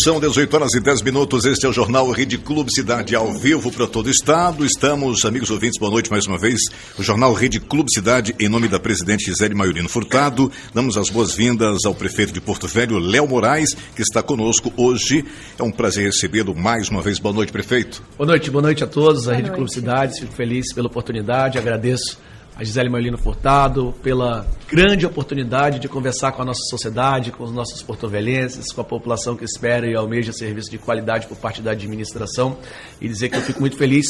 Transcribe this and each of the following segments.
São 18h10. Este é o Jornal Rede Clube Cidade, ao vivo para todo o estado. Estamos, amigos ouvintes, boa noite mais uma vez. O Jornal Rede Clube Cidade, em nome da presidente Gisele Maiorino Furtado. Damos as boas-vindas ao prefeito de Porto Velho, Léo Moraes, que está conosco hoje. É um prazer recebê-lo mais uma vez. Boa noite, prefeito. Boa noite a todos da Rede Clube Cidade. Fico feliz pela oportunidade, agradeço a Gisele Maiorino Furtado pela grande oportunidade de conversar com a nossa sociedade, com os nossos portovelhenses, com a população que espera e almeja serviço de qualidade por parte da administração, e dizer que eu fico muito feliz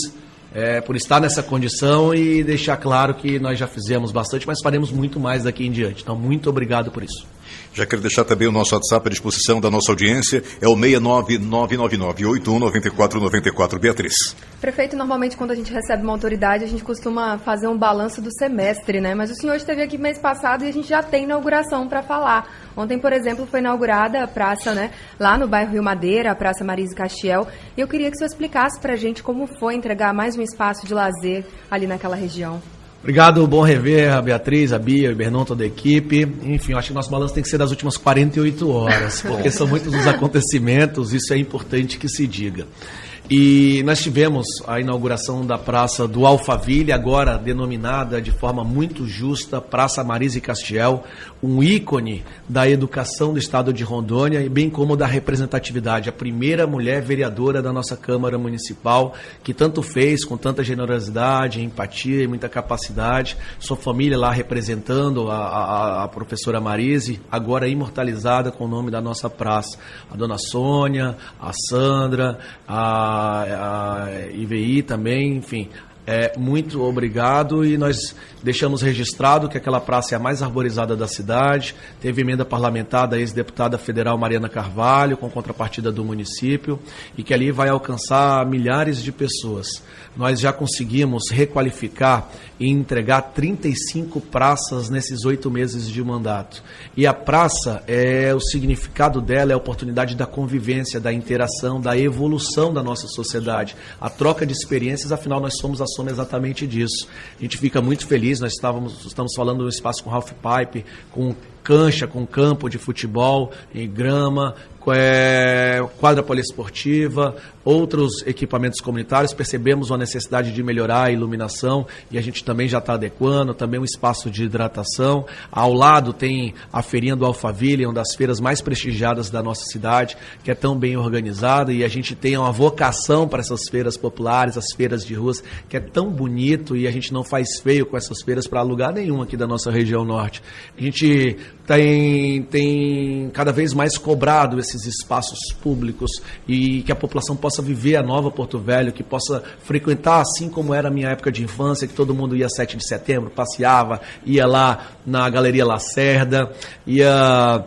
por estar nessa condição e deixar claro que nós já fizemos bastante, mas faremos muito mais daqui em diante. Então, muito obrigado por isso. Já quero deixar também o nosso WhatsApp à disposição da nossa audiência, é o 69999819494. Beatriz. Prefeito, normalmente quando a gente recebe uma autoridade, a gente costuma fazer um balanço do semestre, né? Mas o senhor esteve aqui mês passado e a gente já tem inauguração para falar. Ontem, por exemplo, foi inaugurada a praça, né? Lá no bairro Rio Madeira, a Praça Marise Castiel. E eu queria que o senhor explicasse para a gente como foi entregar mais um espaço de lazer ali naquela região. Obrigado, bom rever a Beatriz, a Bia, o Bernon, toda a equipe. Enfim, eu acho que nosso balanço tem que ser das últimas 48 horas, porque são muitos os acontecimentos, isso é importante que se diga. E nós tivemos a inauguração da Praça do Alphaville, agora denominada de forma muito justa Praça Marise Castiel, um ícone da educação do estado de Rondônia, e bem como da representatividade, a primeira mulher vereadora da nossa Câmara Municipal, que tanto fez com tanta generosidade, empatia e muita capacidade. Sua família lá representando a professora Marise, agora imortalizada com o nome da nossa praça. A dona Sônia, a Sandra, a IVI também, enfim, muito obrigado, e nós deixamos registrado que aquela praça é a mais arborizada da cidade. Teve emenda parlamentar da ex-deputada federal Mariana Carvalho, com contrapartida do município, e que ali vai alcançar milhares de pessoas. Nós já conseguimos requalificar e entregar 35 praças nesses 8 meses de mandato. E a praça, o significado dela é a oportunidade da convivência, da interação, da evolução da nossa sociedade. A troca de experiências, afinal, nós somos a soma exatamente disso. A gente fica muito feliz, nós estamos falando de um espaço com half pipe, com cancha, com campo de futebol, em grama, quadra poliesportiva, outros equipamentos comunitários. Percebemos a necessidade de melhorar a iluminação e a gente também já está adequando, também um espaço de hidratação. Ao lado tem a feirinha do Alphaville, uma das feiras mais prestigiadas da nossa cidade, que é tão bem organizada, e a gente tem uma vocação para essas feiras populares, as feiras de ruas, que é tão bonito, e a gente não faz feio com essas feiras para lugar nenhum aqui da nossa região norte. A gente tem cada vez mais cobrado esses espaços públicos, e que a população possa viver a nova Porto Velho, que possa frequentar assim como era a minha época de infância, que todo mundo ia 7 de setembro, passeava, ia lá na Galeria Lacerda, ia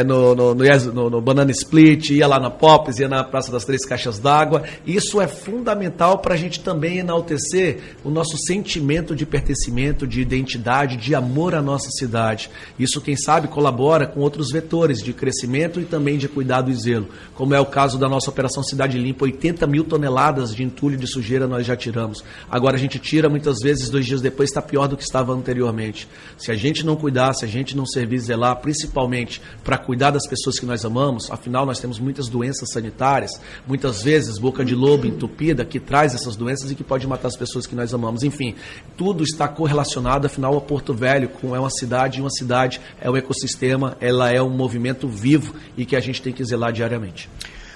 no Banana Split, ia lá na Pops, ia na Praça das Três Caixas d'Água. Isso é fundamental para a gente também enaltecer o nosso sentimento de pertencimento, de identidade, de amor à nossa cidade. Isso, quem sabe, colabora com outros vetores de crescimento e também de cuidado e zelo, como é o caso da nossa Operação Cidade Limpa. 80 mil toneladas de entulho de sujeira nós já tiramos. Agora a gente tira, muitas vezes, 2 dias depois está pior do que estava anteriormente. Se a gente não cuidar, se a gente não servir, zelar, principalmente para cuidar das pessoas que nós amamos, afinal nós temos muitas doenças sanitárias, muitas vezes boca de lobo entupida, que traz essas doenças e que pode matar as pessoas que nós amamos. Enfim, tudo está correlacionado, afinal, a Porto Velho é uma cidade, e uma cidade é um ecossistema, ela é um movimento vivo e que a gente tem que zelar diariamente.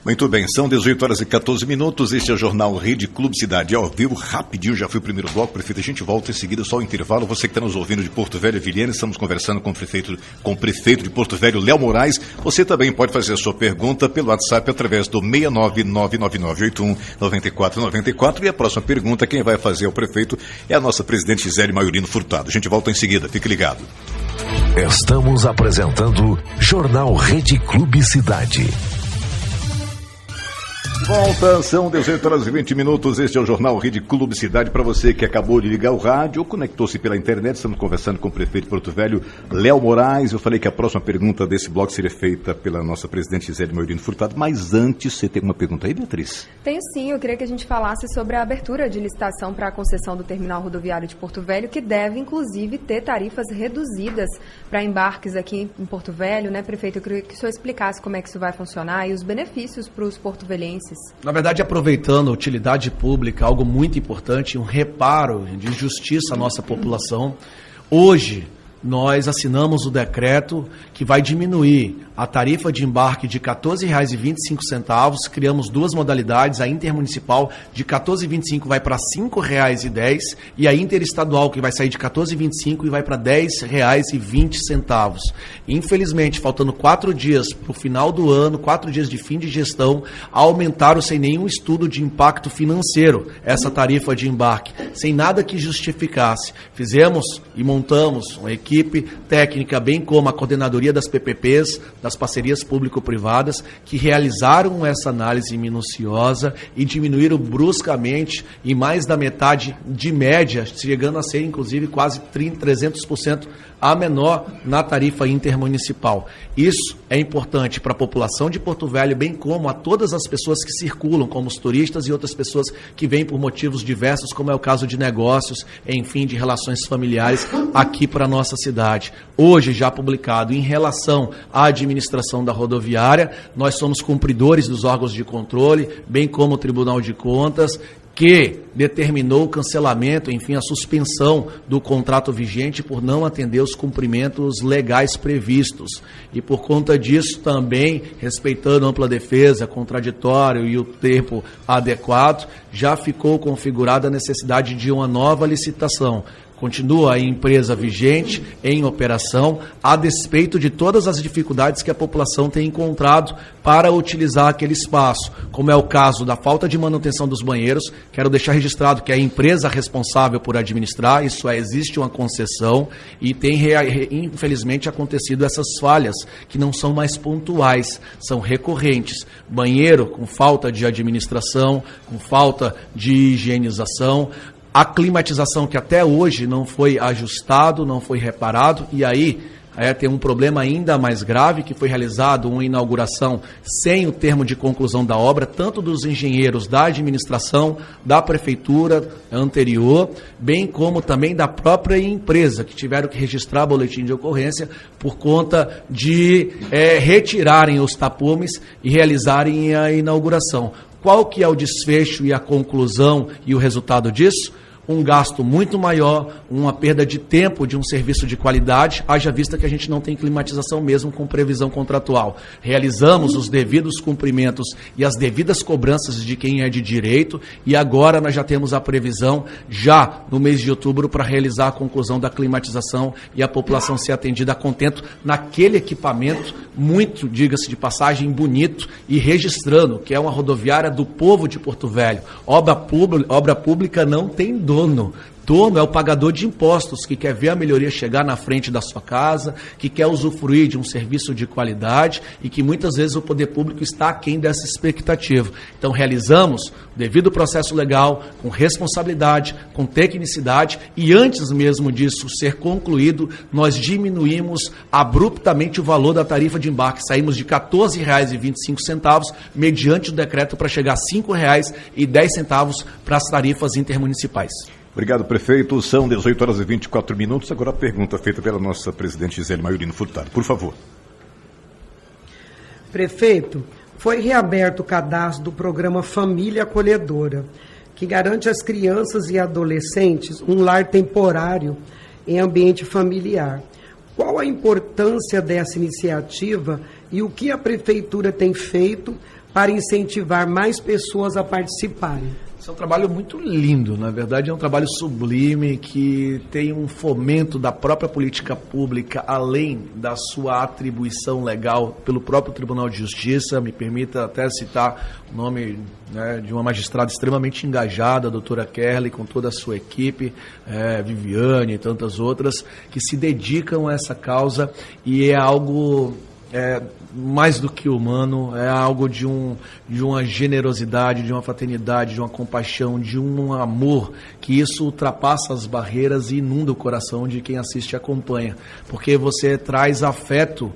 Muito bem, são 18h14. Este é o Jornal Rede Clube Cidade ao vivo. Rapidinho, já foi o primeiro bloco, prefeito. A gente volta em seguida, só o intervalo. Você que está nos ouvindo de Porto Velho, Vilhena, estamos conversando com o prefeito de Porto Velho, Léo Moraes. Você também pode fazer a sua pergunta pelo WhatsApp através do 69999819494. E a próxima pergunta, quem vai fazer ao prefeito é a nossa presidente Gisele Maiorino Furtado. A gente volta em seguida, fique ligado. Estamos apresentando Jornal Rede Clube Cidade. Volta, são 18h20. Este é o Jornal Rede Clube Cidade. Para você que acabou de ligar o rádio ou conectou-se pela internet, estamos conversando com o prefeito de Porto Velho, Léo Moraes. Eu falei que a próxima pergunta desse bloco seria feita pela nossa presidente Gisele Maiorino Furtado, mas antes, você tem uma pergunta aí, Beatriz? Tenho sim, eu queria que a gente falasse sobre a abertura de licitação para a concessão do terminal rodoviário de Porto Velho, que deve, inclusive, ter tarifas reduzidas para embarques aqui em Porto Velho, né, prefeito? Eu queria que o senhor explicasse como é que isso vai funcionar e os benefícios para os porto-velhenses. Na verdade, aproveitando a utilidade pública, algo muito importante, um reparo de justiça à nossa população. Hoje, nós assinamos o decreto que vai diminuir a tarifa de embarque de R$ 14,25, criamos duas modalidades, a intermunicipal de R$ 14,25 vai para R$ 5,10 e a interestadual que vai sair de R$ 14,25 e vai para R$ 10,20. Infelizmente, faltando 4 dias para o final do ano, 4 dias de fim de gestão, aumentaram sem nenhum estudo de impacto financeiro essa tarifa de embarque, sem nada que justificasse. Fizemos e montamos uma equipe técnica, bem como a coordenadoria das PPPs, das parcerias público-privadas, que realizaram essa análise minuciosa e diminuíram bruscamente em mais da metade de média, chegando a ser, inclusive, quase 300% a menor na tarifa intermunicipal. Isso é importante para a população de Porto Velho, bem como a todas as pessoas que circulam, como os turistas e outras pessoas que vêm por motivos diversos, como é o caso de negócios, enfim, de relações familiares aqui para a nossa cidade. Hoje, já publicado em relação à administração da rodoviária, nós somos cumpridores dos órgãos de controle, bem como o Tribunal de Contas, que determinou o cancelamento, enfim, a suspensão do contrato vigente por não atender os cumprimentos legais previstos. E por conta disso também, respeitando a ampla defesa, contraditório e o tempo adequado, já ficou configurada a necessidade de uma nova licitação. Continua a empresa vigente, em operação, a despeito de todas as dificuldades que a população tem encontrado para utilizar aquele espaço, como é o caso da falta de manutenção dos banheiros. Quero deixar registrado que é a empresa responsável por administrar, isso é, existe uma concessão e tem, infelizmente, acontecido essas falhas, que não são mais pontuais, são recorrentes. Banheiro com falta de administração, com falta de higienização, a climatização que até hoje não foi ajustado, não foi reparado, e aí tem um problema ainda mais grave, que foi realizado uma inauguração sem o termo de conclusão da obra, tanto dos engenheiros da administração, da prefeitura anterior, bem como também da própria empresa, que tiveram que registrar boletim de ocorrência por conta de retirarem os tapumes e realizarem a inauguração. Qual que é o desfecho e a conclusão e o resultado disso? Um gasto muito maior, uma perda de tempo de um serviço de qualidade, haja vista que a gente não tem climatização mesmo com previsão contratual. Realizamos os devidos cumprimentos e as devidas cobranças de quem é de direito e agora nós já temos a previsão, já no mês de outubro, para realizar a conclusão da climatização e a população ser atendida a contento naquele equipamento muito, diga-se de passagem, bonito e registrando, que é uma rodoviária do povo de Porto Velho. Obra pública não tem dono. Dono é o pagador de impostos, que quer ver a melhoria chegar na frente da sua casa, que quer usufruir de um serviço de qualidade e que muitas vezes o poder público está aquém dessa expectativa. Então realizamos o devido processo legal, com responsabilidade, com tecnicidade, e antes mesmo disso ser concluído, nós diminuímos abruptamente o valor da tarifa de embarque. Saímos de R$ 14,25 mediante o decreto para chegar a R$ 5,10 para as tarifas intermunicipais. Obrigado, prefeito. São 18h24. Agora a pergunta feita pela nossa presidente Gisele Maiorino Furtado. Por favor. Prefeito, foi reaberto o cadastro do programa Família Acolhedora, que garante às crianças e adolescentes um lar temporário em ambiente familiar. Qual a importância dessa iniciativa e o que a prefeitura tem feito para incentivar mais pessoas a participarem? Isso é um trabalho muito lindo, na verdade é um trabalho sublime que tem um fomento da própria política pública, além da sua atribuição legal pelo próprio Tribunal de Justiça. Me permita até citar o nome, né, de uma magistrada extremamente engajada, a doutora Kerly, com toda a sua equipe, Viviane e tantas outras, que se dedicam a essa causa, e é algo mais do que humano, é algo de uma generosidade, de uma fraternidade, de uma compaixão, de um amor, que isso ultrapassa as barreiras e inunda o coração de quem assiste e acompanha. Porque você traz afeto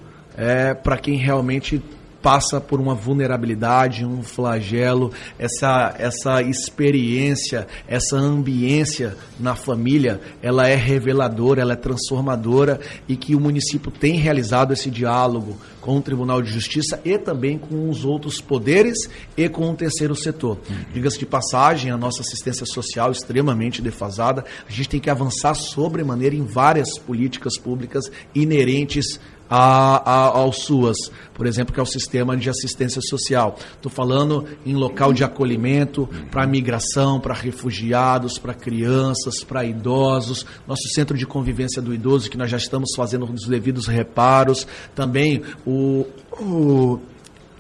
para quem realmente passa por uma vulnerabilidade, um flagelo, essa experiência, essa ambiência na família, ela é reveladora, ela é transformadora, e que o município tem realizado esse diálogo com o Tribunal de Justiça e também com os outros poderes e com o terceiro setor. Diga-se de passagem, a nossa assistência social é extremamente defasada, a gente tem que avançar sobremaneira em várias políticas públicas inerentes ao SUAS, por exemplo, que é o Sistema de Assistência Social. Estou falando em local de acolhimento para migração, para refugiados, para crianças, para idosos, nosso centro de convivência do idoso, que nós já estamos fazendo os devidos reparos, também o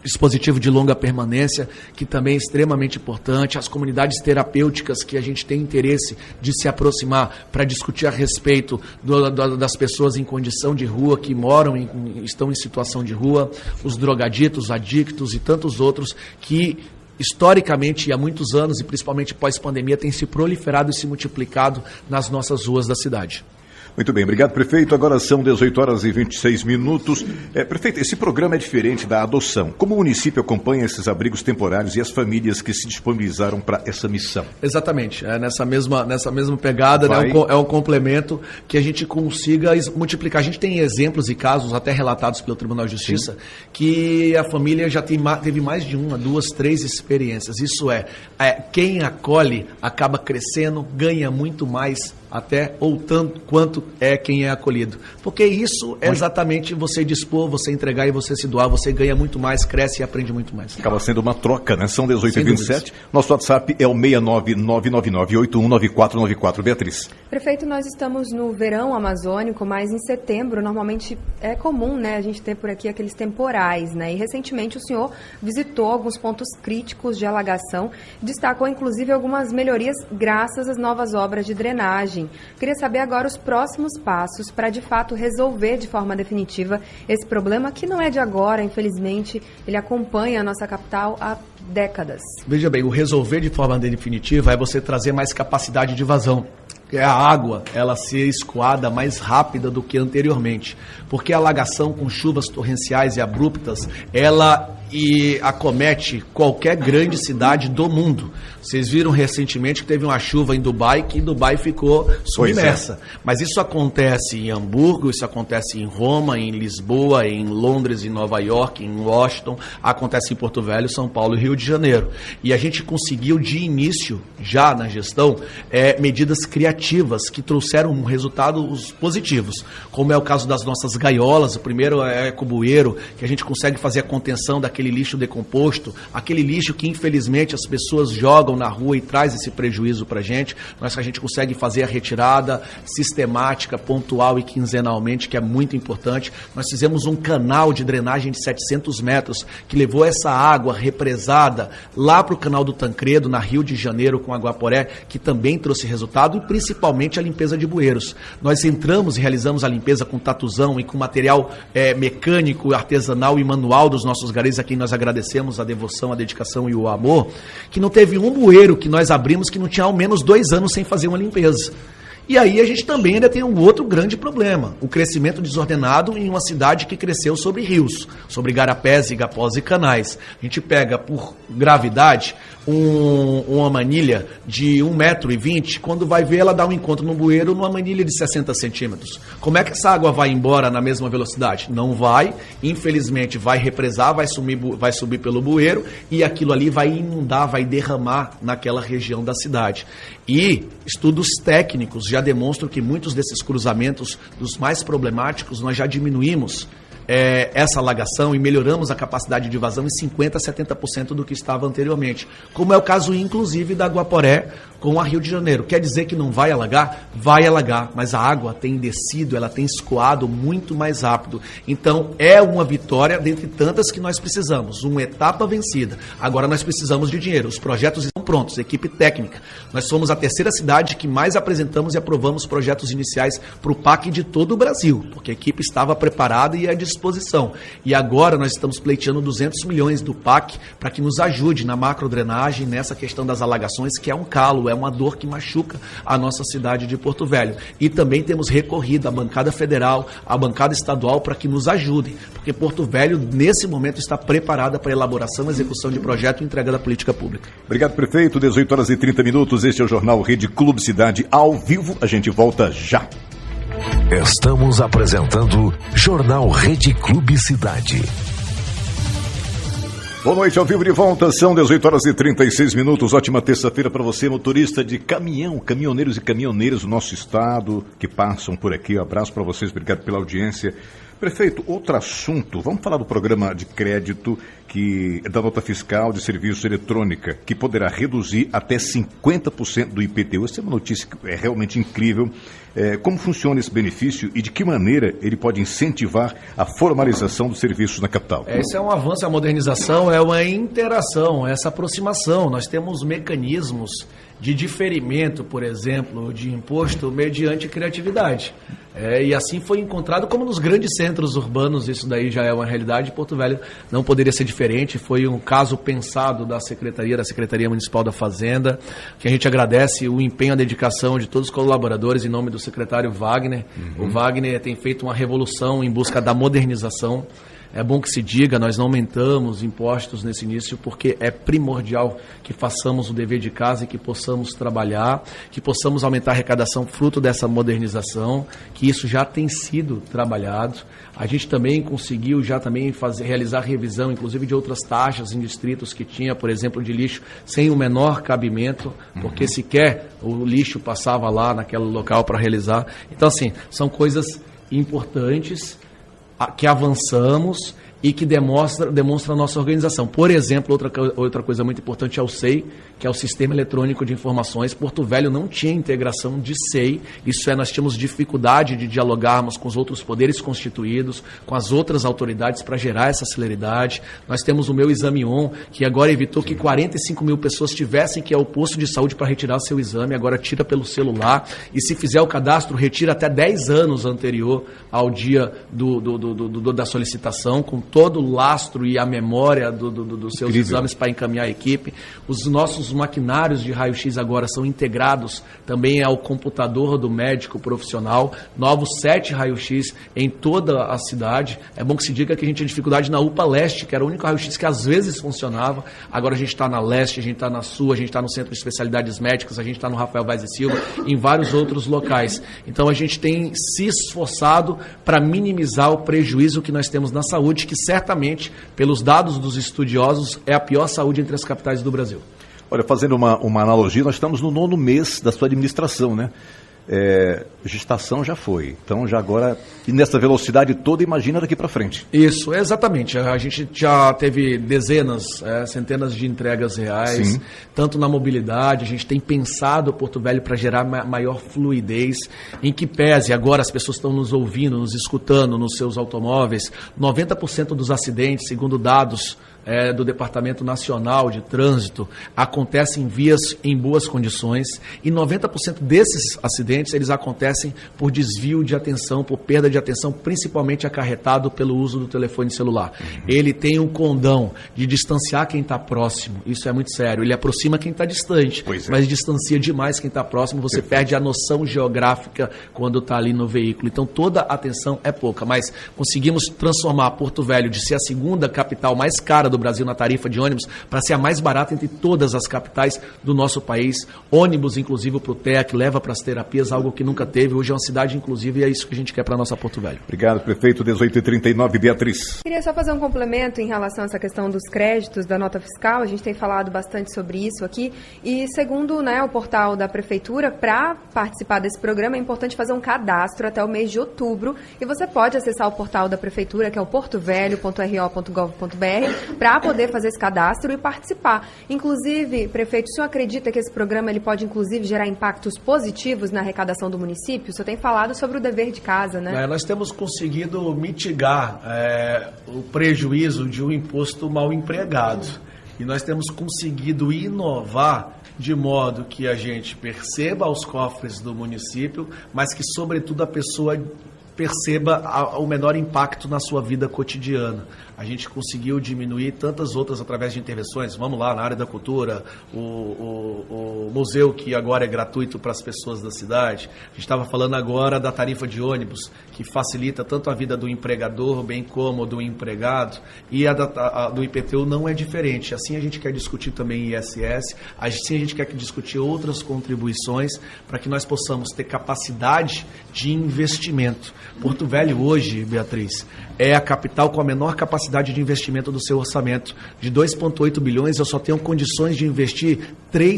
dispositivo de longa permanência, que também é extremamente importante, as comunidades terapêuticas que a gente tem interesse de se aproximar para discutir a respeito das pessoas em condição de rua, que estão em situação de rua, os drogaditos, adictos e tantos outros que historicamente, há muitos anos, e principalmente pós-pandemia, tem se proliferado e se multiplicado nas nossas ruas da cidade. Muito bem, obrigado, prefeito. Agora são 18h26. Prefeito, esse programa é diferente da adoção. Como o município acompanha esses abrigos temporários e as famílias que se disponibilizaram para essa missão? Exatamente, nessa mesma pegada, né, é um complemento que a gente consiga multiplicar. A gente tem exemplos e casos até relatados pelo Tribunal de Justiça, sim, que a família já teve mais de 1, 2, 3 experiências. Isso quem acolhe acaba crescendo, ganha muito mais até ou tanto quanto quem é acolhido. Porque isso é exatamente você dispor, você entregar e você se doar, você ganha muito mais, cresce e aprende muito mais. Acaba sendo uma troca, né? São 18h27. Nosso WhatsApp é o 69999819494. Beatriz. Prefeito, nós estamos no verão amazônico, mas em setembro normalmente é comum, né, a gente ter por aqui aqueles temporais, né? E recentemente o senhor visitou alguns pontos críticos de alagação, destacou inclusive algumas melhorias graças às novas obras de drenagem. Queria saber agora os próximos passos para, de fato, resolver de forma definitiva esse problema, que não é de agora, infelizmente, ele acompanha a nossa capital há décadas. Veja bem, o resolver de forma definitiva é você trazer mais capacidade de vazão. A água, ela ser escoada mais rápida do que anteriormente. Porque a alagação com chuvas torrenciais e abruptas, ela acomete qualquer grande cidade do mundo. Vocês viram recentemente que teve uma chuva em Dubai, que Dubai ficou submersa. Mas isso acontece em Hamburgo, isso acontece em Roma, em Lisboa, em Londres, em Nova York, em Washington, acontece em Porto Velho, São Paulo e Rio de Janeiro. E a gente conseguiu de início, já na gestão, medidas criativas que trouxeram resultados positivos, como é o caso das nossas gaiolas. O primeiro é ecobueiro, que a gente consegue fazer a contenção daquele lixo decomposto, aquele lixo que infelizmente as pessoas jogam na rua e traz esse prejuízo para a gente consegue fazer a retirada sistemática, pontual e quinzenalmente, que é muito importante. Nós fizemos um canal de drenagem de 700 metros, que levou essa água represada lá para o canal do Tancredo, na Rio de Janeiro, com Aguaporé, que também trouxe resultado, e principalmente a limpeza de bueiros. Nós entramos e realizamos a limpeza com tatuzão e com material mecânico, artesanal e manual dos nossos garis, a quem nós agradecemos a devoção, a dedicação e o amor, que não teve um bueiro que nós abrimos que não tinha ao menos 2 anos sem fazer uma limpeza. E aí a gente também ainda tem um outro grande problema, o crescimento desordenado em uma cidade que cresceu sobre rios, sobre garapés, igapós e canais. A gente pega por gravidade uma manilha de 1,20 m, quando vai ver ela dá um encontro no bueiro numa manilha de 60 centímetros. Como é que essa água vai embora na mesma velocidade? Não vai, infelizmente vai represar, vai subir pelo bueiro, e aquilo ali vai inundar, vai derramar naquela região da cidade. E estudos técnicos já demonstram que muitos desses cruzamentos, dos mais problemáticos, nós já diminuímos essa alagação e melhoramos a capacidade de vazão em 50% a 70% do que estava anteriormente. Como é o caso, inclusive, da Aguaporé com a Rio de Janeiro. Quer dizer que não vai alagar? Vai alagar, mas a água tem descido, ela tem escoado muito mais rápido. Então, é uma vitória dentre tantas que nós precisamos. Uma etapa vencida. Agora nós precisamos de dinheiro. Os projetos estão prontos, equipe técnica. Nós somos a terceira cidade que mais apresentamos e aprovamos projetos iniciais para o PAC de todo o Brasil, porque a equipe estava preparada e à disposição. disposição. E agora nós estamos pleiteando 200 milhões do PAC para que nos ajude na macrodrenagem, nessa questão das alagações, que é um calo, é uma dor que machuca a nossa cidade de Porto Velho. E também temos recorrido à bancada federal, à bancada estadual, para que nos ajudem, porque Porto Velho, nesse momento, está preparada para a elaboração e execução de projeto e entrega da política pública. Obrigado, prefeito. 18h30. Este é o Jornal Rede Clube Cidade ao vivo. A gente volta já. Estamos apresentando Jornal Rede Clube Cidade. Boa noite, ao vivo de volta, são 18h36. Ótima terça-feira para você, motorista de caminhão, caminhoneiros e caminhoneiras do nosso estado que passam por aqui. Um abraço para vocês, obrigado pela audiência. Prefeito, outro assunto, vamos falar do programa de crédito da nota fiscal de serviços eletrônica, que poderá reduzir até 50% do IPTU. Essa é uma notícia que é realmente incrível. Como funciona esse benefício e de que maneira ele pode incentivar a formalização dos serviços na capital? Esse é um avanço, a modernização, é uma interação, essa aproximação. Nós temos mecanismos de diferimento, por exemplo, de imposto mediante criatividade. E assim foi encontrado, como nos grandes centros urbanos, isso daí já é uma realidade. Porto Velho não poderia ser diferente, foi um caso pensado da Secretaria Municipal da Fazenda, que a gente agradece o empenho, a dedicação de todos os colaboradores, em nome do secretário Wagner. O Wagner tem feito uma revolução em busca da modernização. É bom que se diga, nós não aumentamos impostos nesse início, porque é primordial que façamos o dever de casa e que possamos trabalhar, que possamos aumentar a arrecadação fruto dessa modernização, que isso já tem sido trabalhado. A gente também conseguiu realizar revisão, inclusive de outras taxas em distritos que tinha, por exemplo, de lixo sem o menor cabimento, porque sequer o lixo passava lá naquele local para realizar. Então, assim, são coisas importantes que avançamos e que demonstra a nossa organização. Por exemplo, outra coisa muito importante é o SEI, que é o Sistema Eletrônico de Informações. Porto Velho não tinha integração de SEI, isso é, nós tínhamos dificuldade de dialogarmos com os outros poderes constituídos, com as outras autoridades para gerar essa celeridade. Nós temos o Meu Exame On, que agora evitou que 45 mil pessoas tivessem que ir ao posto de saúde para retirar seu exame, agora tira pelo celular, e se fizer o cadastro, retira até 10 anos anterior ao dia da solicitação, com todo o lastro e a memória dos seus exames para encaminhar a equipe. Os nossos maquinários de raio-x agora são integrados também ao computador do médico profissional, novos 7 raio-x em toda a cidade. É bom que se diga que a gente tinha dificuldade na UPA Leste, que era o único raio-x que às vezes funcionava. Agora a gente está na Leste, a gente está na Sul, a gente está no Centro de Especialidades Médicas, a gente está no Rafael Vaz e Silva, em vários outros locais. Então a gente tem se esforçado para minimizar o prejuízo que nós temos na saúde, que certamente, pelos dados dos estudiosos, é a pior saúde entre as capitais do Brasil. Olha, fazendo uma analogia, nós estamos no 9º mês da sua administração, né? Gestação já foi, então já agora, e nessa velocidade toda, imagina daqui para frente. Isso, exatamente, a gente já teve centenas de entregas reais. Sim. Tanto na mobilidade, a gente tem pensado Porto Velho para gerar maior fluidez, em que pese, agora as pessoas estão nos ouvindo, nos escutando nos seus automóveis, 90% dos acidentes, segundo dados do Departamento Nacional de Trânsito, acontecem em vias em boas condições, e 90% desses acidentes eles acontecem por desvio de atenção, por perda de atenção, principalmente acarretado pelo uso do telefone celular. Ele tem um condão de distanciar quem está próximo, isso é muito sério, ele aproxima quem está distante, mas distancia demais quem está próximo, você perde a noção geográfica quando está ali no veículo. Então toda a atenção é pouca, mas conseguimos transformar Porto Velho de ser a segunda capital mais cara do Brasil na tarifa de ônibus para ser a mais barata entre todas as capitais do nosso país. Ônibus, inclusive, para o TEC, leva para as terapias, algo que nunca teve. Hoje é uma cidade, inclusive, e é isso que a gente quer para a nossa Porto Velho. Obrigado, prefeito. 18h39, Beatriz. Queria só fazer um complemento em relação a essa questão dos créditos da nota fiscal. A gente tem falado bastante sobre isso aqui. E segundo o portal da Prefeitura, para participar desse programa é importante fazer um cadastro até o mês de outubro. E você pode acessar o portal da Prefeitura, que é o portovelho.ro.gov.br, para poder fazer esse cadastro e participar. Inclusive, prefeito, o senhor acredita que esse programa ele pode, inclusive, gerar impactos positivos na arrecadação do município? O senhor tem falado sobre o dever de casa, né? Nós temos conseguido mitigar o prejuízo de um imposto mal empregado. E nós temos conseguido inovar de modo que a gente perceba os cofres do município, mas que, sobretudo, a pessoa perceba o menor impacto na sua vida cotidiana. A gente conseguiu diminuir tantas outras através de intervenções. Vamos lá, na área da cultura, o museu que agora é gratuito para as pessoas da cidade. A gente estava falando agora da tarifa de ônibus, que facilita tanto a vida do empregador, bem como do empregado. E a do IPTU não é diferente. Assim a gente quer discutir também ISS, assim a gente quer discutir outras contribuições para que nós possamos ter capacidade de investimento. Porto Velho hoje, Beatriz, é a capital com a menor capacidade de investimento do seu orçamento. De 2,8 bilhões, eu só tenho condições de investir 3%.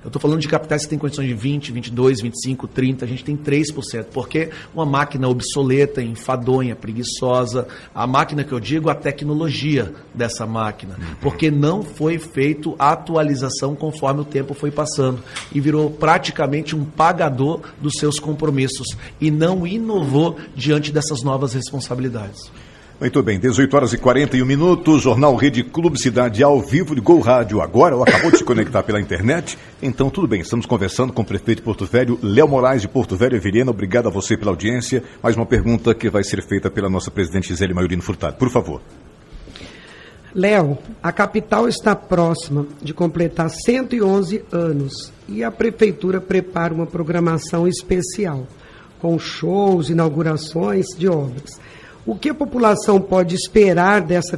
Eu estou falando de capitais que têm condições de 20, 22, 25, 30, a gente tem 3%, porque uma máquina obsoleta, enfadonha, preguiçosa, a máquina que eu digo, a tecnologia dessa máquina, porque não foi feito a atualização conforme o tempo foi passando e virou praticamente um pagador dos seus compromissos e não inovou diante dessas novas responsabilidades. Muito bem, 18h41, Jornal Rede Clube Cidade ao vivo, ligou o rádio agora, ou acabou de se conectar pela internet, então tudo bem, estamos conversando com o prefeito de Porto Velho, Léo Moraes de Porto Velho. Evelina, obrigado a você pela audiência. Mais uma pergunta que vai ser feita pela nossa presidente Gisele Maiorino Furtado, por favor. Léo, a capital está próxima de completar 111 anos e a prefeitura prepara uma programação especial, com shows, inaugurações de obras. O que a população pode esperar dessa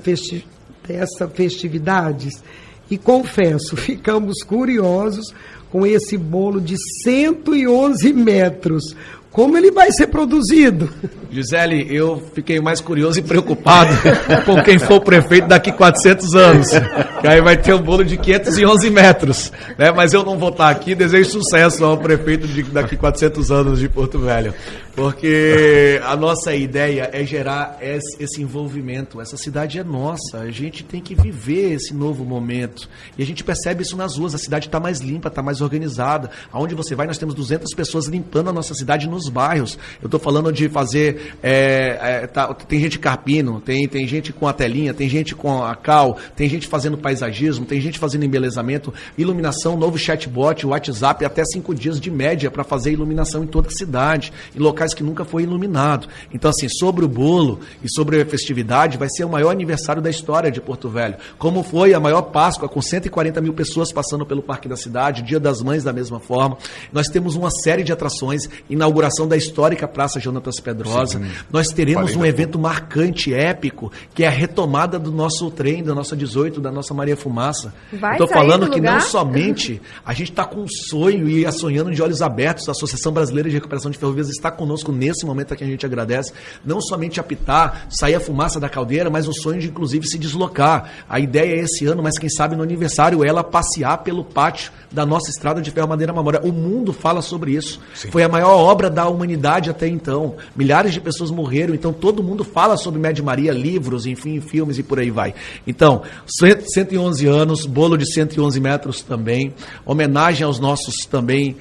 festividades? E confesso, ficamos curiosos com esse bolo de 111 metros. Como ele vai ser produzido? Gisele, eu fiquei mais curioso e preocupado com quem for o prefeito daqui 400 anos. Que aí vai ter um bolo de 511 metros. Né? Mas eu não vou estar aqui, desejo sucesso ao prefeito de daqui 400 anos de Porto Velho. Porque a nossa ideia é gerar esse envolvimento. Essa cidade é nossa, a gente tem que viver esse novo momento. E a gente percebe isso nas ruas, a cidade está mais limpa, está mais organizada. Aonde você vai, nós temos 200 pessoas limpando a nossa cidade nos bairros. Eu estou falando de fazer... tem gente carpino, tem gente com a telinha, tem gente com a cal, tem gente fazendo paisagismo, tem gente fazendo embelezamento, iluminação, novo chatbot, WhatsApp, até 5 dias de média para fazer iluminação em toda a cidade, em locais que nunca foi iluminado. Então, assim, sobre o bolo e sobre a festividade, vai ser o maior aniversário da história de Porto Velho. Como foi a maior Páscoa, com 140 mil pessoas passando pelo Parque da Cidade, Dia das Mães da mesma forma. Nós temos uma série de atrações, inauguração da histórica Praça Jonatas Pedrosa. Sim. Nós teremos um evento marcante, épico, que é a retomada do nosso trem, da nossa 18, da nossa Maria Fumaça. Estou falando que não somente a gente está com um sonho e sonhando de olhos abertos, a Associação Brasileira de Recuperação de Ferrovias está conosco nesse momento a que a gente agradece, não somente apitar, sair a fumaça da caldeira, mas o sonho de inclusive se deslocar. A ideia é esse ano, mas quem sabe no aniversário, ela passear pelo pátio da nossa estrada de ferro Madeira Mamora. O mundo fala sobre isso. Sim. Foi a maior obra da humanidade até então. Milhares de pessoas morreram, então todo mundo fala sobre Média Maria, livros, enfim, filmes e por aí vai. Então, 111 anos, bolo de 111 metros também, homenagem aos nossos também,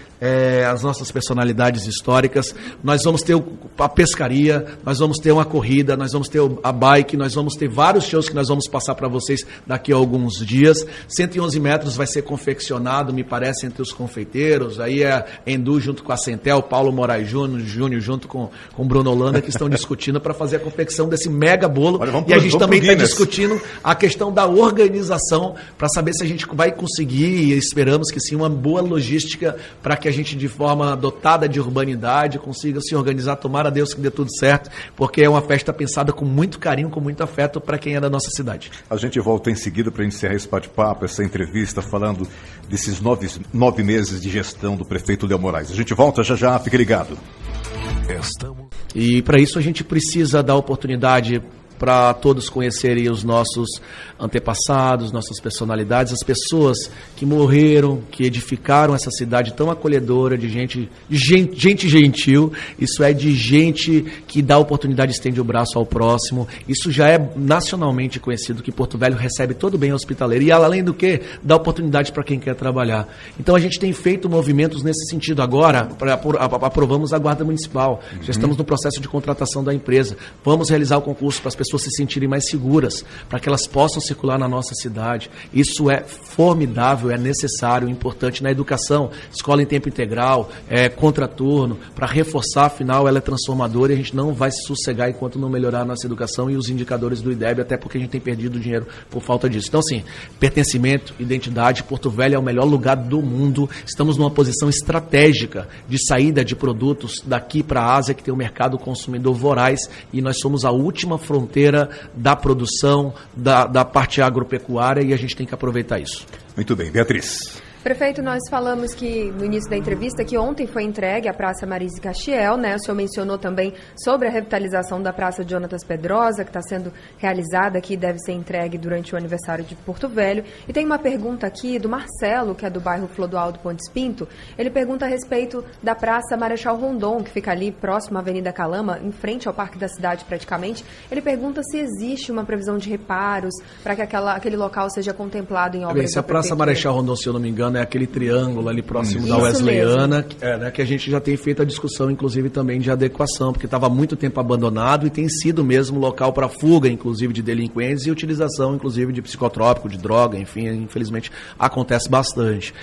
as nossas personalidades históricas. Nós vamos ter a pescaria, nós vamos ter uma corrida, nós vamos ter a bike, nós vamos ter vários shows que nós vamos passar para vocês daqui a alguns dias. 111 metros vai ser confeccionado, me parece, entre os confeiteiros. Aí é Endu junto com a Centel, Paulo Moraes Júnior junto com Bruno Holanda, que estão discutindo para fazer a confecção desse mega bolo. Olha, e a gente também está discutindo a questão da organização para saber se a gente vai conseguir, e esperamos que sim, uma boa logística para que a gente, de forma dotada de urbanidade, consiga se organizar. Tomara a Deus que dê tudo certo, porque é uma festa pensada com muito carinho, com muito afeto para quem é da nossa cidade. A gente volta em seguida para encerrar esse bate-papo, essa entrevista, falando desses 9 meses de gestão do prefeito Léo Moraes. A gente volta já, fique ligado. E para isso a gente precisa dar oportunidade para todos conhecerem os nossos antepassados, nossas personalidades, as pessoas que morreram, que edificaram essa cidade tão acolhedora, de gente gentil, isso é de gente que dá oportunidade, estende o braço ao próximo. Isso já é nacionalmente conhecido, que Porto Velho recebe todo bem hospitaleiro e, além do que, dá oportunidade para quem quer trabalhar. Então a gente tem feito movimentos nesse sentido agora. Aprovamos a Guarda Municipal, já estamos no processo de contratação da empresa, vamos realizar o concurso para as pessoas pessoas se sentirem mais seguras, para que elas possam circular na nossa cidade. Isso é formidável, é necessário, importante na educação, escola em tempo integral, contraturno, para reforçar, afinal, ela é transformadora e a gente não vai se sossegar enquanto não melhorar a nossa educação e os indicadores do IDEB, até porque a gente tem perdido dinheiro por falta disso. Então, assim, pertencimento, identidade, Porto Velho é o melhor lugar do mundo, estamos numa posição estratégica de saída de produtos daqui para a Ásia, que tem um mercado consumidor voraz, e nós somos a última fronteira da produção, da parte agropecuária, e a gente tem que aproveitar isso. Muito bem, Beatriz. Prefeito, nós falamos que no início da entrevista que ontem foi entregue a Praça Marise Castiel, né? O senhor mencionou também sobre a revitalização da Praça Jonatas Pedrosa, que está sendo realizada aqui, deve ser entregue durante o aniversário de Porto Velho. E tem uma pergunta aqui do Marcelo, que é do bairro Clodoaldo Pontes Pinto. Ele pergunta a respeito da Praça Marechal Rondon, que fica ali próximo à Avenida Calama, em frente ao Parque da Cidade praticamente. Ele pergunta se existe uma previsão de reparos para que aquele local seja contemplado em obras. Se a Praça Marechal Rondon, se eu não me engano, é aquele triângulo ali próximo da Wesleyana, que a gente já tem feito a discussão, inclusive, também de adequação, porque estava há muito tempo abandonado e tem sido mesmo local para fuga, inclusive, de delinquentes e utilização, inclusive, de psicotrópico, de droga, enfim, infelizmente, acontece bastante.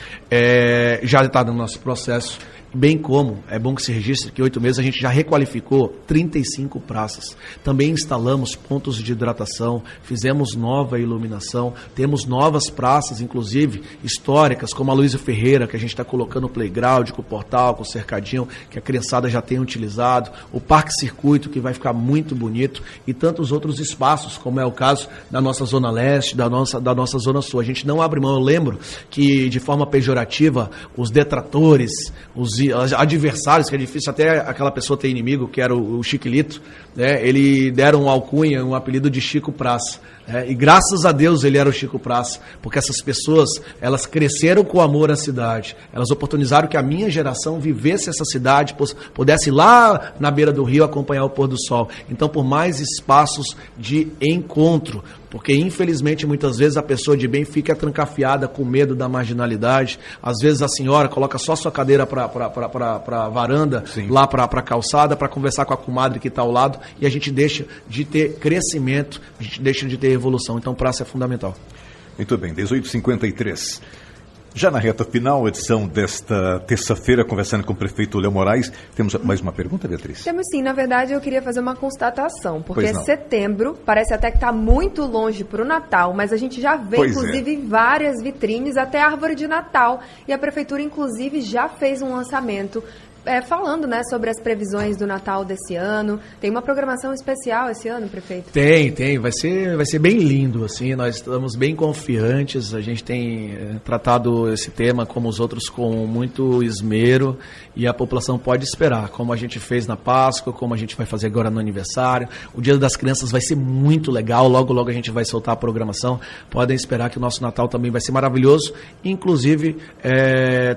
Já está no nosso processo. Bem como, é bom que se registre que 8 meses a gente já requalificou 35 praças. Também instalamos pontos de hidratação, fizemos nova iluminação, temos novas praças, inclusive históricas, como a Luísa Ferreira, que a gente está colocando o playground, com o portal, com o cercadinho, que a criançada já tem utilizado, o Parque Circuito, que vai ficar muito bonito, e tantos outros espaços, como é o caso da nossa Zona Leste, da nossa Zona Sul. A gente não abre mão. Eu lembro que, de forma pejorativa, os detratores, os adversários, que é difícil até aquela pessoa ter inimigo, que era o Chiquilito, né? Ele deram um alcunha, um apelido de Chico Praça. E graças a Deus ele era o Chico Praça, porque essas pessoas, elas cresceram com amor à cidade, elas oportunizaram que a minha geração vivesse essa cidade, pudesse ir lá na beira do rio acompanhar o pôr do sol. Então, por mais espaços de encontro, porque infelizmente muitas vezes a pessoa de bem fica trancafiada com medo da marginalidade. Às vezes a senhora coloca só sua cadeira para a varanda, sim, lá para a calçada, para conversar com a comadre que está ao lado, e a gente deixa de ter crescimento, a gente deixa de ter evolução. Então, praça é fundamental. Muito bem, 18h53. Já na reta final, edição desta terça-feira, conversando com o prefeito Léo Moraes. Temos mais uma pergunta, Beatriz? Temos sim. Na verdade, eu queria fazer uma constatação, porque setembro parece até que está muito longe para o Natal, mas a gente já vê, inclusive, várias vitrines, até árvore de Natal. E a Prefeitura, inclusive, já fez um lançamento falando, né, sobre as previsões do Natal desse ano. Tem uma programação especial esse ano, prefeito? Tem. Vai ser bem lindo, assim. Nós estamos bem confiantes. A gente tem tratado esse tema, como os outros, com muito esmero, e a população pode esperar, como a gente fez na Páscoa, como a gente vai fazer agora no aniversário. O Dia das Crianças vai ser muito legal. Logo a gente vai soltar a programação. Podem esperar que o nosso Natal também vai ser maravilhoso, inclusive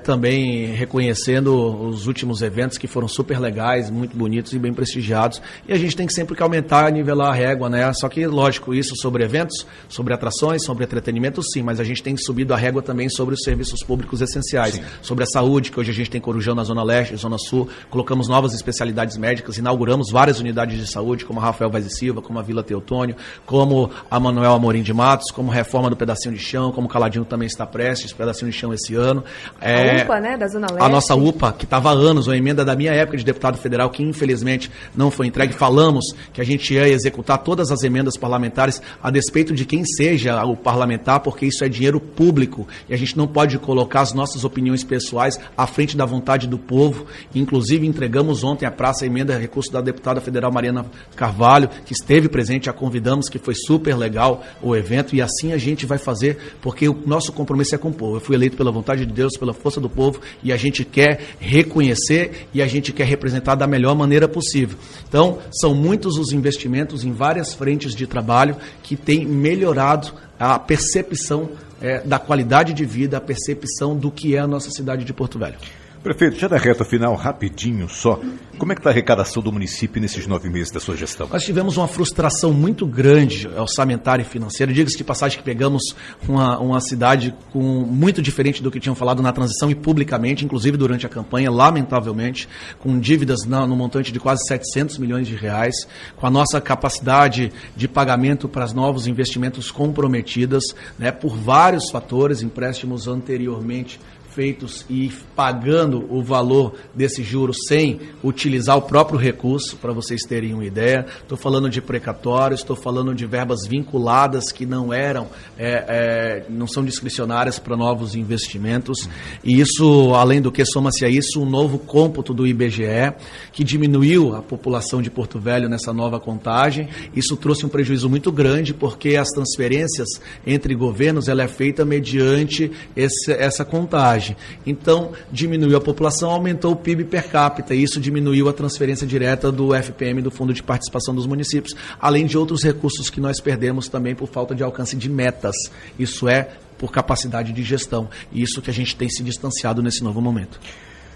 também reconhecendo os últimos eventos que foram super legais, muito bonitos e bem prestigiados. E a gente tem que sempre aumentar e nivelar a régua, né? Só que, lógico, isso sobre eventos, sobre atrações, sobre entretenimento, sim, mas a gente tem subido a régua também sobre os serviços públicos essenciais, sim, sobre a saúde, que hoje a gente tem Corujão na Zona Leste, Zona Sul, colocamos novas especialidades médicas, inauguramos várias unidades de saúde, como a Rafael Vaz e Silva, como a Vila Teotônio, como a Manuel Amorim de Matos, como reforma do Pedacinho de Chão, como o Caladinho também está prestes, Pedacinho de Chão esse ano. A UPA, né, da Zona Leste. A nossa UPA, que estava há anos, uma emenda da minha época de deputado federal, que infelizmente não foi entregue. Falamos que a gente ia executar todas as emendas parlamentares a despeito de quem seja o parlamentar, porque isso é dinheiro público e a gente não pode colocar as nossas opiniões pessoais à frente da vontade do povo. Inclusive, entregamos ontem à praça a emenda a recurso da deputada federal Mariana Carvalho, que esteve presente, a convidamos, que foi super legal o evento, e assim a gente vai fazer, porque o nosso compromisso é com o povo. Eu fui eleito pela vontade de Deus, pela força do povo, e a gente quer reconhecer e a gente quer representar da melhor maneira possível. Então, são muitos os investimentos em várias frentes de trabalho que têm melhorado a percepção da qualidade de vida, a percepção do que é a nossa cidade de Porto Velho. Prefeito, já na reta final, rapidinho só, como é que está a arrecadação do município nesses 9 meses da sua gestão? Nós tivemos uma frustração muito grande orçamentária e financeira. Diga-se de passagem que pegamos uma cidade muito diferente do que tinham falado na transição e publicamente, inclusive durante a campanha, lamentavelmente, com dívidas no montante de quase 700 milhões de reais, com a nossa capacidade de pagamento para os novos investimentos comprometidas, né, por vários fatores, empréstimos anteriormente feitos e pagando o valor desse juro sem utilizar o próprio recurso, para vocês terem uma ideia. Estou falando de precatórios, estou falando de verbas vinculadas que não são discricionárias para novos investimentos. E isso, além do que, soma-se a isso um novo cômputo do IBGE, que diminuiu a população de Porto Velho nessa nova contagem. Isso trouxe um prejuízo muito grande, porque as transferências entre governos ela é feita mediante essa contagem. Então, diminuiu a população, aumentou o PIB per capita, e isso diminuiu a transferência direta do FPM, do Fundo de Participação dos Municípios, além de outros recursos que nós perdemos também por falta de alcance de metas. Isso é por capacidade de gestão, e isso que a gente tem se distanciado nesse novo momento.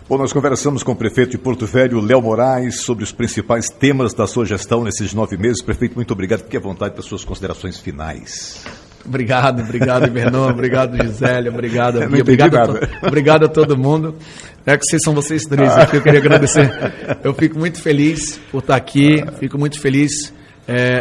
Bom, nós conversamos com o prefeito de Porto Velho, Léo Moraes, sobre os principais temas da sua gestão nesses 9 meses. Prefeito, muito obrigado. Fique à vontade para suas considerações finais. Obrigado, Ibernon, obrigado, Gisélia, obrigado, Bia, obrigado a todo mundo. É que são vocês três aqui, eu queria agradecer. Eu fico muito feliz por estar aqui, fico muito feliz.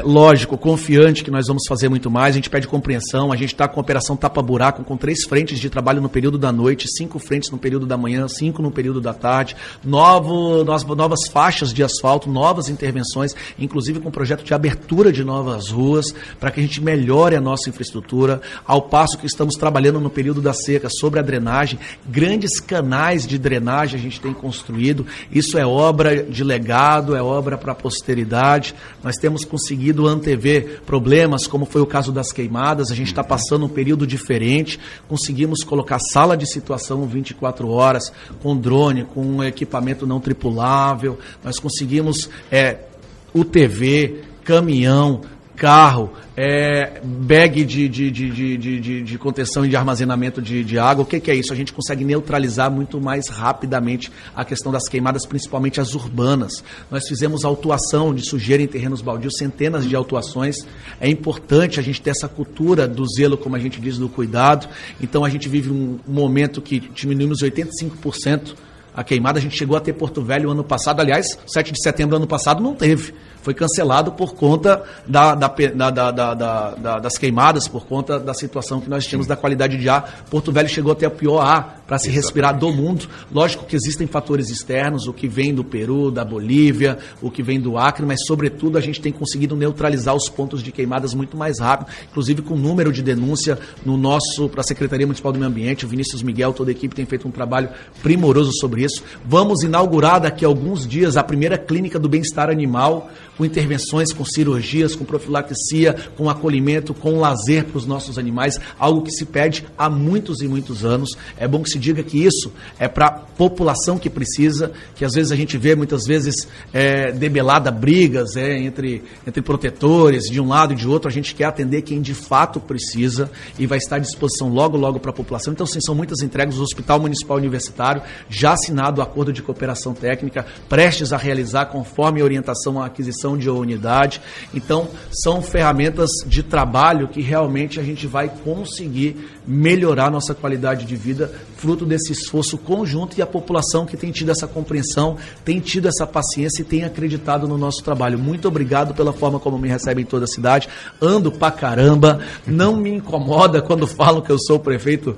Lógico, confiante que nós vamos fazer muito mais. A gente pede compreensão. A gente está com a operação tapa-buraco, com 3 frentes de trabalho no período da noite, 5 frentes no período da manhã, 5 no período da tarde, novas faixas de asfalto, novas intervenções, inclusive com projeto de abertura de novas ruas, para que a gente melhore a nossa infraestrutura, ao passo que estamos trabalhando no período da seca sobre a drenagem. Grandes canais de drenagem a gente tem construído. Isso é obra de legado, é obra para a posteridade. Nós temos conseguido antever problemas, como foi o caso das queimadas. A gente está passando um período diferente, conseguimos colocar sala de situação 24 horas, com drone, com equipamento não tripulável, nós conseguimos UTV, caminhão, carro, bag de contenção e de armazenamento de água. O que é isso? A gente consegue neutralizar muito mais rapidamente a questão das queimadas, principalmente as urbanas. Nós fizemos autuação de sujeira em terrenos baldios, centenas de autuações. É importante a gente ter essa cultura do zelo, como a gente diz, do cuidado. Então a gente vive um momento que diminuímos 85% a queimada. A gente chegou a ter Porto Velho ano passado, aliás, 7 de setembro ano passado não teve. Foi cancelado por conta das queimadas, por conta da situação que nós tínhamos da qualidade de ar. Porto Velho chegou até o pior ar para se respirar do mundo. Lógico que existem fatores externos, o que vem do Peru, da Bolívia, o que vem do Acre, mas, sobretudo, a gente tem conseguido neutralizar os pontos de queimadas muito mais rápido, inclusive com o número de denúncia para a Secretaria Municipal do Meio Ambiente. O Vinícius Miguel, toda a equipe, tem feito um trabalho primoroso sobre isso. Vamos inaugurar daqui a alguns dias a primeira clínica do bem-estar animal, com intervenções, com cirurgias, com profilaxia, com acolhimento, com lazer para os nossos animais, algo que se pede há muitos e muitos anos. É bom que se diga que isso é para a população que precisa, que às vezes a gente vê, muitas vezes, debelada brigas entre protetores, de um lado e de outro. A gente quer atender quem de fato precisa e vai estar à disposição logo para a população. Então, sim, são muitas entregas. O Hospital Municipal Universitário já assinado o acordo de cooperação técnica, prestes a realizar conforme a orientação à aquisição de unidade. Então, são ferramentas de trabalho que realmente a gente vai conseguir melhorar nossa qualidade de vida, fruto desse esforço conjunto, e a população que tem tido essa compreensão, tem tido essa paciência e tem acreditado no nosso trabalho. Muito obrigado pela forma como me recebem em toda a cidade. Ando pra caramba, não me incomoda quando falam que eu sou o prefeito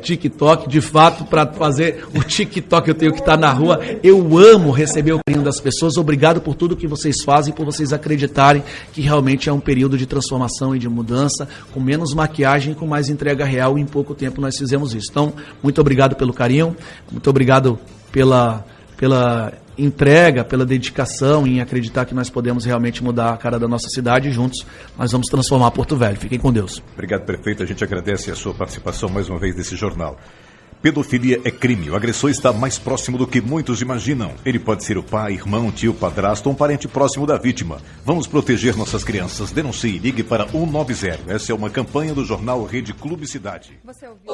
TikTok. De fato, para fazer o TikTok eu tenho que estar na rua. Eu amo receber o carinho das pessoas. Obrigado por tudo que vocês fazem, por vocês acreditarem que realmente é um período de transformação e de mudança, com menos maquiagem e com mais entrega real. Em pouco tempo nós fizemos isso. Então, muito obrigado pelo carinho, muito obrigado pela entrega, pela dedicação em acreditar que nós podemos realmente mudar a cara da nossa cidade, e juntos nós vamos transformar Porto Velho. Fiquem com Deus. Obrigado, prefeito. A gente agradece a sua participação mais uma vez nesse jornal. Pedofilia é crime. O agressor está mais próximo do que muitos imaginam. Ele pode ser o pai, irmão, tio, padrasto ou um parente próximo da vítima. Vamos proteger nossas crianças. Denuncie, ligue para 190. Essa é uma campanha do jornal Rede Clube Cidade. Você ouviu?